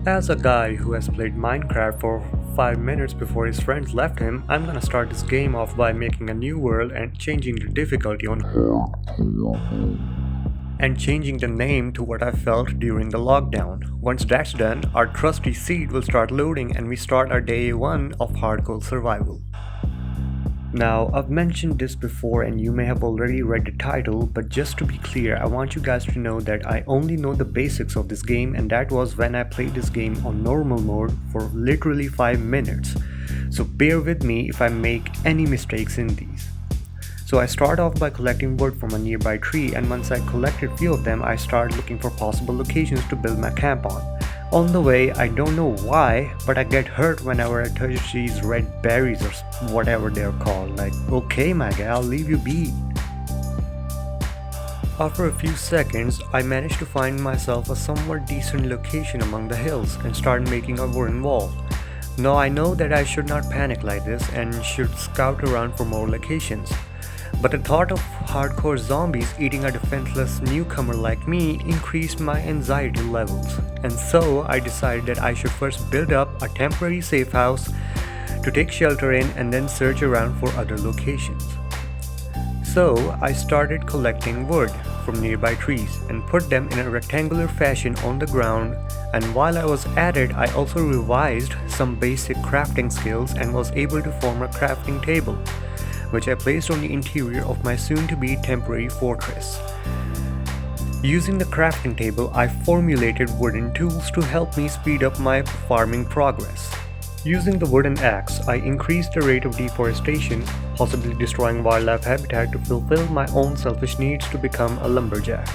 As a guy who has played Minecraft for 5 minutes before his friends left him, I'm gonna start this game off by making a new world and changing the difficulty on and changing the name to what I felt during the lockdown. Once that's done, our trusty seed will start loading and we start our day 1 of hardcore survival. Now, I've mentioned this before and you may have already read the title, but just to be clear, I want you guys to know that I only know the basics of this game, and that was when I played this game on normal mode for literally 5 minutes. So bear with me if I make any mistakes in these. So I start off by collecting wood from a nearby tree, and once I collected few of them, I started looking for possible locations to build my camp on. On the way, I don't know why, but I get hurt whenever I touch these red berries or whatever they're called. Like, okay my guy, I'll leave you be. After a few seconds, I managed to find myself a somewhat decent location among the hills and started making a wooden wall. Now I know that I should not panic like this and should scout around for more locations. But the thought of hardcore zombies eating a defenseless newcomer like me increased my anxiety levels, and so I decided that I should first build up a temporary safe house to take shelter in and then search around for other locations. So I started collecting wood from nearby trees and put them in a rectangular fashion on the ground, and while I was at it, I also revised some basic crafting skills and was able to form a crafting table, which I placed on the interior of my soon-to-be temporary fortress. Using the crafting table, I formulated wooden tools to help me speed up my farming progress. Using the wooden axe, I increased the rate of deforestation, possibly destroying wildlife habitat to fulfill my own selfish needs to become a lumberjack.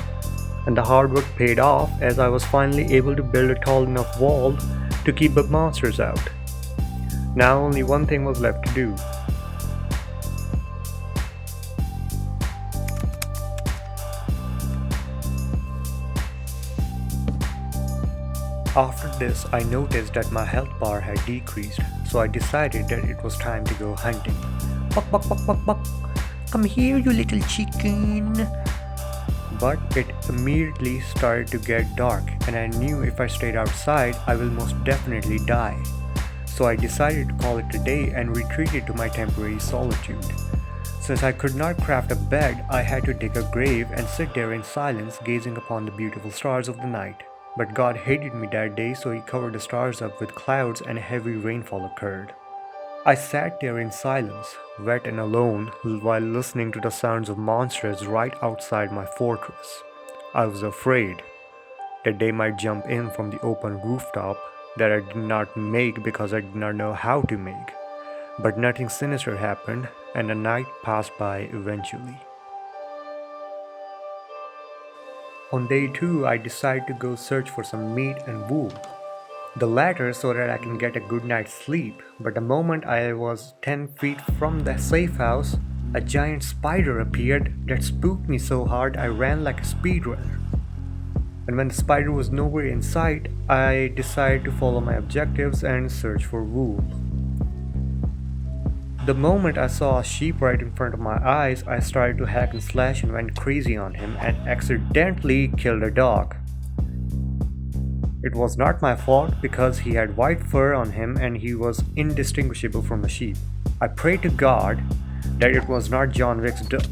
And the hard work paid off as I was finally able to build a tall enough wall to keep the monsters out. Now only one thing was left to do. After this, I noticed that my health bar had decreased, so I decided that it was time to go hunting. Buck, buck, buck, buck, buck. Come here, you little chicken. But it immediately started to get dark, and I knew if I stayed outside, I will most definitely die. So I decided to call it a day and retreated to my temporary solitude. Since I could not craft a bed, I had to dig a grave and sit there in silence, gazing upon the beautiful stars of the night. But God hated me that day, so he covered the stars up with clouds and heavy rainfall occurred. I sat there in silence, wet and alone, while listening to the sounds of monsters right outside my fortress. I was afraid that they might jump in from the open rooftop that I did not make because I did not know how to make. But nothing sinister happened, and the night passed by eventually. On day 2, I decided to go search for some meat and wool. The latter so that I can get a good night's sleep, but the moment I was 10 feet from the safe house, a giant spider appeared that spooked me so hard I ran like a speedrunner. And when the spider was nowhere in sight, I decided to follow my objectives and search for wool. The moment I saw a sheep right in front of my eyes, I started to hack and slash and went crazy on him and accidentally killed a dog. It was not my fault because he had white fur on him and he was indistinguishable from a sheep. I prayed to God that it was not John Wick's dog.